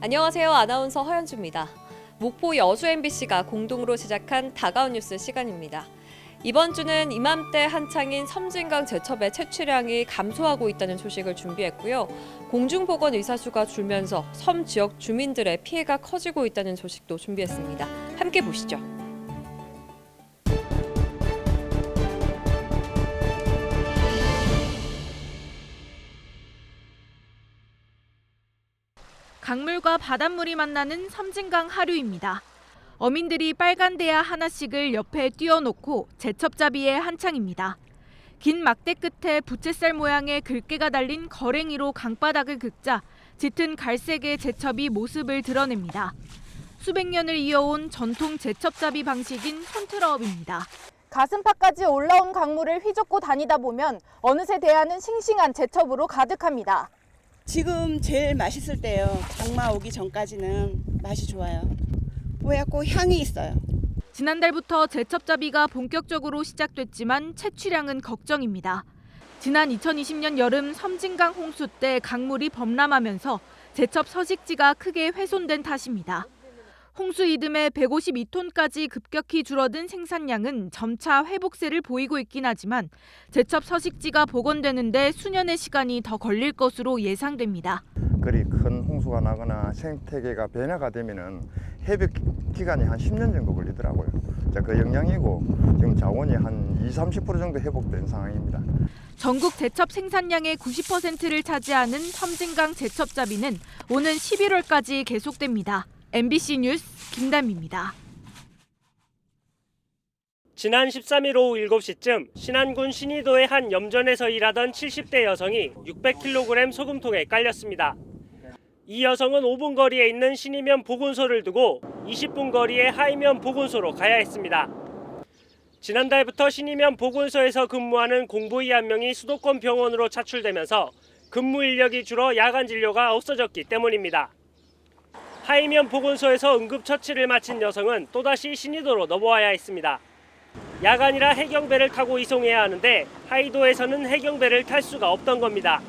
안녕하세요. 아나운서 허연주입니다. 목포 여수 MBC가 공동으로 제작한 다가온 뉴스 시간입니다. 이번 주는 이맘때 한창인 섬진강 제첩의 채취량이 감소하고 있다는 소식을 준비했고요. 공중보건 의사수가 줄면서 섬 지역 주민들의 피해가 커지고 있다는 소식도 준비했습니다. 함께 보시죠. 강물과 바닷물이 만나는 섬진강 하류입니다. 어민들이 빨간 대야 하나씩을 옆에 띄워놓고 제첩잡이에 한창입니다. 긴 막대 끝에 부채살 모양의 글개가 달린 거랭이로 강바닥을 긁자 짙은 갈색의 제첩이 모습을 드러냅니다. 수백 년을 이어온 전통 제첩잡이 방식인 손트러업입니다. 가슴팍까지 올라온 강물을 휘젓고 다니다 보면 어느새 대야는 싱싱한 제첩으로 가득합니다. 지금 제일 맛있을 때예요. 장마 오기 전까지는 맛이 좋아요. 뽀얗고 향이 있어요. 지난달부터 제첩잡이가 본격적으로 시작됐지만 채취량은 걱정입니다. 지난 2020년 여름 섬진강 홍수 때 강물이 범람하면서 제첩 서식지가 크게 훼손된 탓입니다. 홍수 이듬해 152톤까지 급격히 줄어든 생산량은 점차 회복세를 보이고 있긴 하지만 제첩 서식지가 복원되는데 수년의 시간이 더 걸릴 것으로 예상됩니다. 그리 큰 홍수가 나거나 생태계가 변화가 되면은 회복 기간이 한 10년 정도 걸리더라고요. 그 영향이고 지금 자원이 한 20-30% 정도 회복된 상황입니다. 전국 제첩 생산량의 90%를 차지하는 섬진강 제첩잡이는 오는 11월까지 계속됩니다. MBC 뉴스 김담입니다. 지난 13일 오후 7시쯤 신안군 신의도의 한 염전에서 일하던 70대 여성이 600kg 소금통에 깔렸습니다. 이 여성은 5분 거리에 있는 신의면 보건소를 두고 20분 거리의 하의면 보건소로 가야 했습니다. 지난달부터 신의면 보건소에서 근무하는 공보의 한 명이 수도권 병원으로 차출되면서 근무 인력이 줄어 야간 진료가 없어졌기 때문입니다. 하의면 보건소에서 응급처치를 마친 여성은 또다시 신의도로 넘어와야 했습니다. 야간이라 해경배를 타고 이송해야 하는데 하의도에서는 해경배를 탈 수가 없던 겁니다.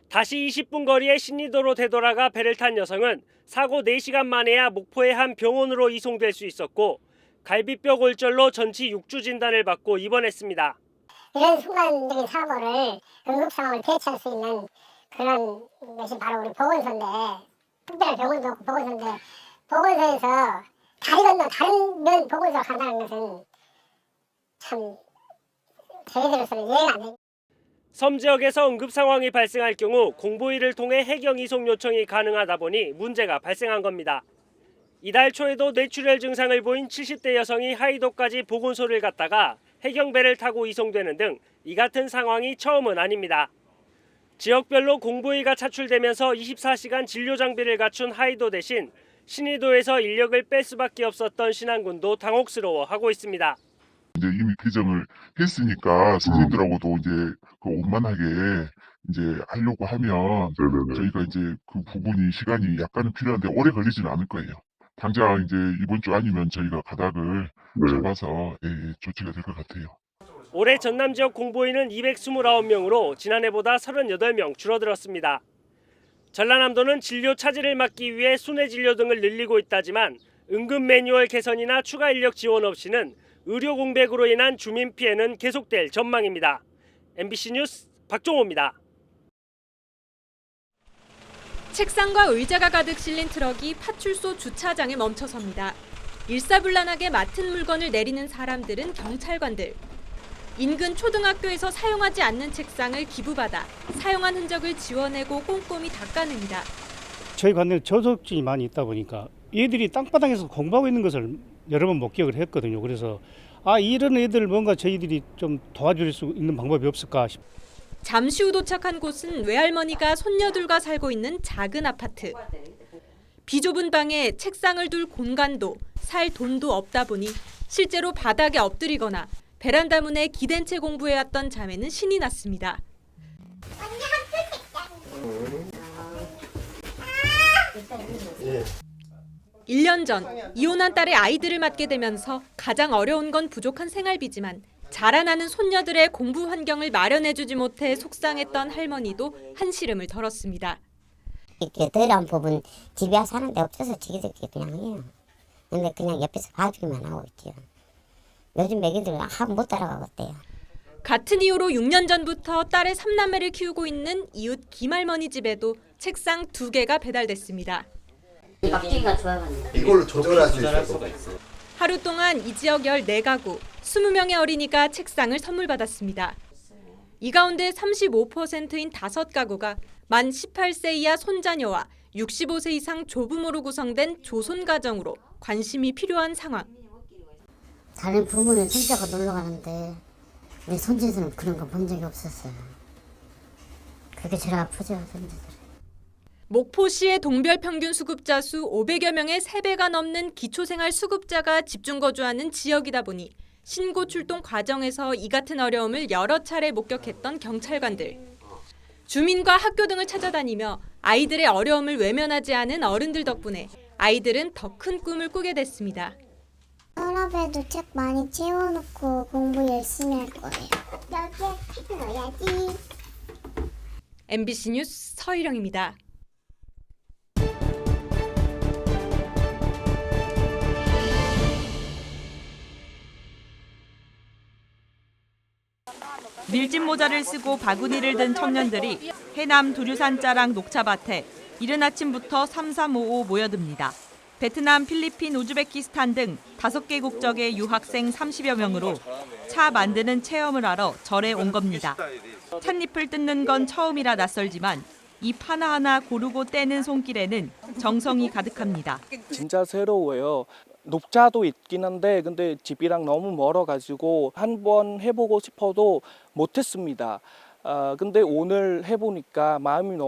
다시 20분 거리의 신의도로 되돌아가 배를 탄 여성은 사고 4시간 만에야 목포의 한 병원으로 이송될 수 있었고 갈비뼈 골절로 전치 6주 진단을 받고 입원했습니다. 이런 순간적인 사고를 응급 상황을 대처할 수 있는 그런 것이 바로 우리 보건소인데 특별한 병원도 없고 보건소인데 보건소에서 다리 건너 다른 면 보건소로 간다는 것은 참 저희들로서는 이해가 안 됩니다. 섬 지역에서 응급 상황이 발생할 경우 공보위를 통해 해경 이송 요청이 가능하다 보니 문제가 발생한 겁니다. 이달 초에도 뇌출혈 증상을 보인 70대 여성이 하의도까지 보건소를 갔다가 해경배를 타고 이송되는 등 이 같은 상황이 처음은 아닙니다. 지역별로 공보위가 차출되면서 24시간 진료 장비를 갖춘 하의도 대신 신의도에서 인력을 뺄 수밖에 없었던 신안군도 당혹스러워하고 있습니다. 이제 이미 개정을 했으니까 선생님들하고도 이제 그 원만하게 이제 하려고 하면 저희가 이제 그 부분이 시간이 약간은 필요한데 오래 걸리지는 않을 거예요. 당장 이제 이번 주 아니면 저희가 가닥을 잡아서 조치가 될 것 같아요. 올해 전남 지역 공보위는 229명으로 지난해보다 38명 줄어들었습니다. 전라남도는 진료 차질을 막기 위해 순회 진료 등을 늘리고 있다지만 응급 매뉴얼 개선이나 추가 인력 지원 없이는 의료 공백으로 인한 주민 피해는 계속될 전망입니다. MBC 뉴스 박종호입니다. 책상과 의자가 가득 실린 트럭이 파출소 주차장에 멈춰섭니다. 일사불란하게 맡은 물건을 내리는 사람들은 경찰관들. 인근 초등학교에서 사용하지 않는 책상을 기부받아 사용한 흔적을 지워내고 꼼꼼히 닦아냅니다. 저희 관내에 저속증이 많이 있다 보니까 얘들이 땅바닥에서 공부하고 있는 것을 여러 번 목격을 했거든요. 그래서 이런 애들 뭔가 저희들이 좀 도와줄 수 있는 방법이 없을까 싶어요. 잠시 후 도착한 곳은 외할머니가 손녀들과 살고 있는 작은 아파트. 비좁은 방에 책상을 둘 공간도 살 돈도 없다 보니 실제로 바닥에 엎드리거나 베란다 문에 기댄 채 공부해왔던 자매는 신이 났습니다. 1년 전 이혼한 딸의 아이들을 맡게 되면서 가장 어려운 건 부족한 생활비지만 자라나는 손녀들의 공부 환경을 마련해주지 못해 속상했던 할머니도 한시름을 덜었습니다. 이렇게 덜한 부분 집에 사는 데 없어서 지기들끼리 그냥 해요. 근데 그냥 옆에서 봐주기만 하고 있죠. 요즘 애기들 못 따라가겠대요. 같은 이유로 6년 전부터 딸의 3남매를 키우고 있는 이웃 김할머니 집에도 책상 2개가 배달됐습니다. 막대기가 좋아가지고. 이걸로 조절할 수 있어요. 하루 동안 이 지역 14가구, 20명의 어린이가 책상을 선물 받았습니다. 이 가운데 35%인 5가구가 만 18세 이하 손자녀와 65세 이상 조부모로 구성된 조손가정으로 관심이 필요한 상황. 다른 부모는 손자가 놀러 가는데 우리 손주들은 그런 거 본 적이 없었어요. 그게 제일 아프죠, 손주들. 목포시의 동별 평균 수급자 수 500여 명의 3배가 넘는 기초생활 수급자가 집중 거주하는 지역이다 보니 신고 출동 과정에서 이 같은 어려움을 여러 차례 목격했던 경찰관들. 주민과 학교 등을 찾아다니며 아이들의 어려움을 외면하지 않은 어른들 덕분에 아이들은 더 큰 꿈을 꾸게 됐습니다. 서랍에도 책 많이 채워놓고 공부 열심히 할 거예요. 여기에 책 넣어야지. MBC 뉴스 서희령입니다. 밀짚 모자를 쓰고 바구니를 든 청년들이 해남 두류산 자랑 녹차밭에 이른 아침부터 3355 모여듭니다. 베트남, 필리핀, 우즈베키스탄 등 5개 국적의 유학생 30여 명으로 차 만드는 체험을 하러 절에 온 겁니다. 찻잎을 뜯는 건 처음이라 낯설지만 잎 하나하나 고르고 떼는 손길에는 정성이 가득합니다. 진짜 새로워요. 녹차도 있긴 한데 근데 집이랑 너무 멀어가지고 한번 해보고 싶어도 못했습니다. 근데 오늘 해보니까 마음이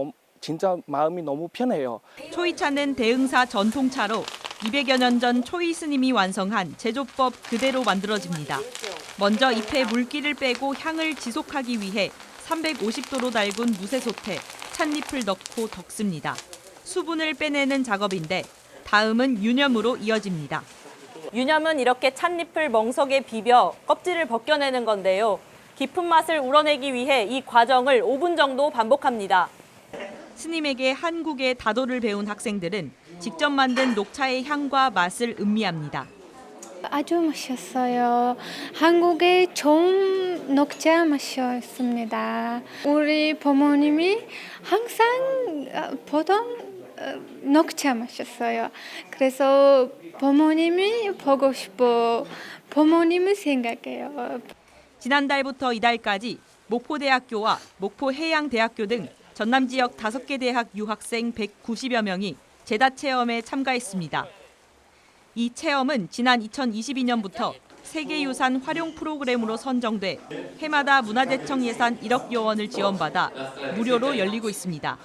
너무 편해요. 초이차는 대흥사 전통차로 200여 년 전 초이 스님이 완성한 제조법 그대로 만들어집니다. 먼저 잎에 물기를 빼고 향을 지속하기 위해 350도로 달군 무쇠솥에 찻잎을 넣고 덕습니다. 수분을 빼내는 작업인데 다음은 유념으로 이어집니다. 유념은 이렇게 찻잎을 멍석에 비벼 껍질을 벗겨내는 건데요. 깊은 맛을 우러내기 위해 이 과정을 5분 정도 반복합니다. 스님에게 한국의 다도를 배운 학생들은 직접 만든 녹차의 향과 맛을 음미합니다. 아주 맛있었어요. 한국의 좋은 녹차 맛이었습니다. 우리 부모님이 항상 보통 녹차 마셨어요. 그래서 부모님이 보고 싶어 부모님을 생각해요. 지난달부터 이달까지 목포대학교와 목포해양대학교 등 전남 지역 5개 대학 유학생 190여 명이 제다 체험에 참가했습니다. 이 체험은 지난 2022년부터 세계유산 활용 프로그램으로 선정돼 해마다 문화재청 예산 1억여 원을 지원받아 무료로 열리고 있습니다.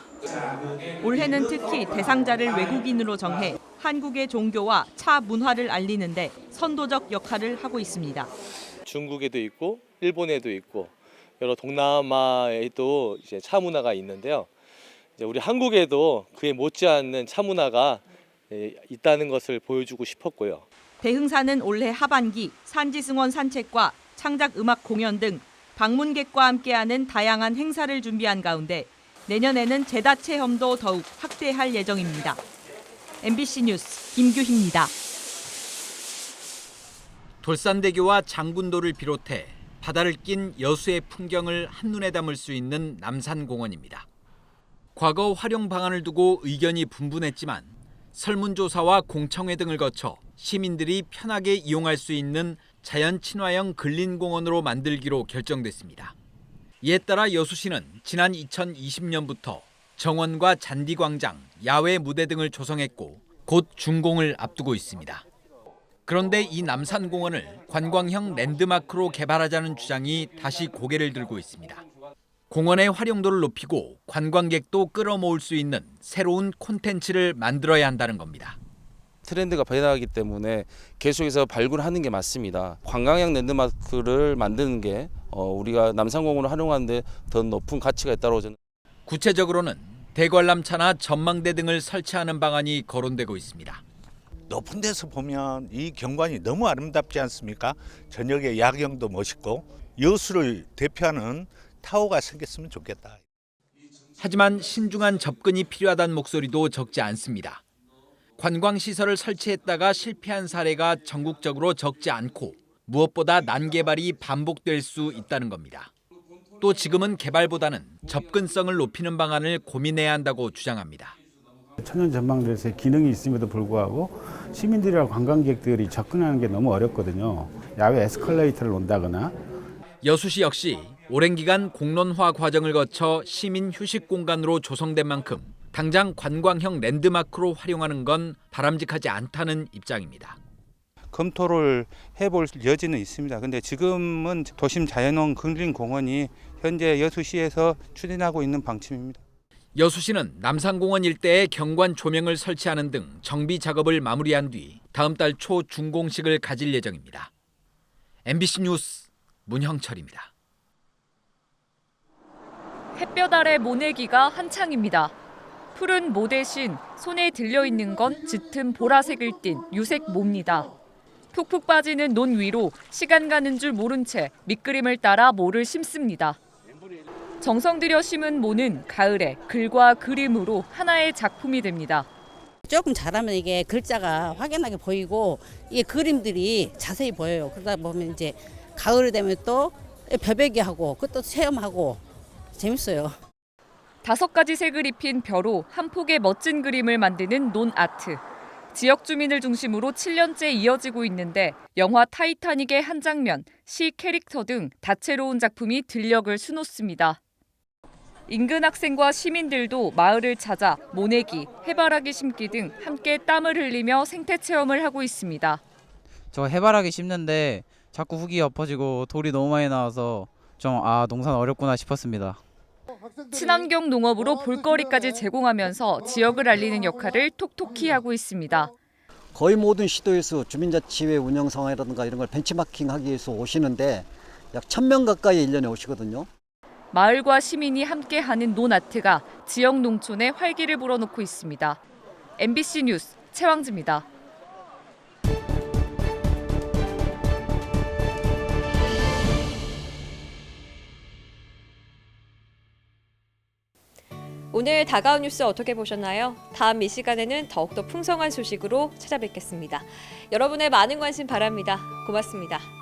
올해는 특히 대상자를 외국인으로 정해 한국의 종교와 차 문화를 알리는데 선도적 역할을 하고 있습니다. 중국에도 있고 일본에도 있고 여러 동남아에도 이제 차 문화가 있는데요. 이제 우리 한국에도 그에 못지않는 차 문화가 있다는 것을 보여주고 싶었고요. 대흥사는 올해 하반기 산지승원 산책과 창작 음악 공연 등 방문객과 함께하는 다양한 행사를 준비한 가운데 내년에는 제다 체험도 더욱 확대할 예정입니다. MBC 뉴스 김규희입니다. 돌산대교와 장군도를 비롯해 바다를 낀 여수의 풍경을 한눈에 담을 수 있는 남산공원입니다. 과거 활용 방안을 두고 의견이 분분했지만 설문조사와 공청회 등을 거쳐 시민들이 편하게 이용할 수 있는 자연 친화형 근린공원으로 만들기로 결정됐습니다. 이에 따라 여수시는 지난 2020년부터 정원과 잔디광장, 야외 무대 등을 조성했고 곧 준공을 앞두고 있습니다. 그런데 이 남산공원을 관광형 랜드마크로 개발하자는 주장이 다시 고개를 들고 있습니다. 공원의 활용도를 높이고 관광객도 끌어모을 수 있는 새로운 콘텐츠를 만들어야 한다는 겁니다. 트렌드가 변화하기 때문에 계속해서 발굴하는 게 맞습니다. 관광형 랜드마크를 만드는 게 우리가 남산공원을 활용하는 데 더 높은 가치가 있다고 저는. 구체적으로는 대관람차나 전망대 등을 설치하는 방안이 거론되고 있습니다. 높은 데서 보면 이 경관이 너무 아름답지 않습니까? 저녁에 야경도 멋있고 여수를 대표하는 타워가 생겼으면 좋겠다. 하지만 신중한 접근이 필요하다는 목소리도 적지 않습니다. 관광시설을 설치했다가 실패한 사례가 전국적으로 적지 않고 무엇보다 난개발이 반복될 수 있다는 겁니다. 또 지금은 개발보다는 접근성을 높이는 방안을 고민해야 한다고 주장합니다. 천연 전망대에서의 기능이 있음에도 불구하고 시민들이나 관광객들이 접근하는 게 너무 어렵거든요. 야외 에스컬레이터를 놓는다거나. 여수시 역시 오랜 기간 공론화 과정을 거쳐 시민 휴식 공간으로 조성된 만큼 당장 관광형 랜드마크로 활용하는 건 바람직하지 않다는 입장입니다. 검토를 해볼 여지는 있습니다. 근데 지금은 도심 자연원 근린공원이 현재 여수시에서 추진하고 있는 방침입니다. 여수시는 남산공원 일대에 경관 조명을 설치하는 등 정비 작업을 마무리한 뒤 다음 달 초 준공식을 가질 예정입니다. MBC 뉴스 문형철입니다. 햇볕 아래 모내기가 한창입니다. 푸른 모 대신 손에 들려있는 건 짙은 보라색을 띤 유색 모입니다. 푹푹 빠지는 논 위로 시간 가는 줄 모른 채 밑그림을 따라 모를 심습니다. 정성 들여 심은 모는 가을에 글과 그림으로 하나의 작품이 됩니다. 조금 잘하면 이게 글자가 확연하게 보이고 이게 그림들이 자세히 보여요. 그러다 보면 이제 가을이 되면 또 벼베기하고 그것도 체험하고 재밌어요. 5가지 색을 입힌 벼로 한 폭의 멋진 그림을 만드는 논 아트. 지역 주민을 중심으로 7년째 이어지고 있는데 영화 타이타닉의 한 장면, 시 캐릭터 등 다채로운 작품이 들녘을 수놓습니다. 인근 학생과 시민들도 마을을 찾아 모내기, 해바라기 심기 등 함께 땀을 흘리며 생태 체험을 하고 있습니다. 저 해바라기 심는데 자꾸 흙이 엎어지고 돌이 너무 많이 나와서 좀 농사는 어렵구나 싶었습니다. 친환경 농업으로 볼거리까지 제공하면서 지역을 알리는 역할을 톡톡히 하고 있습니다. 거의 모든 시도에서 주민자치회 운영 상황이라든가 이런 걸 벤치마킹하기 위해서 오시는데 약 1000명 가까이 1년에 오시거든요. 마을과 시민이 함께하는 논아트가 지역 농촌에 활기를 불어넣고 있습니다. MBC 뉴스 최왕지입니다. 오늘 다가온 뉴스 어떻게 보셨나요? 다음 이 시간에는 더욱더 풍성한 소식으로 찾아뵙겠습니다. 여러분의 많은 관심 바랍니다. 고맙습니다.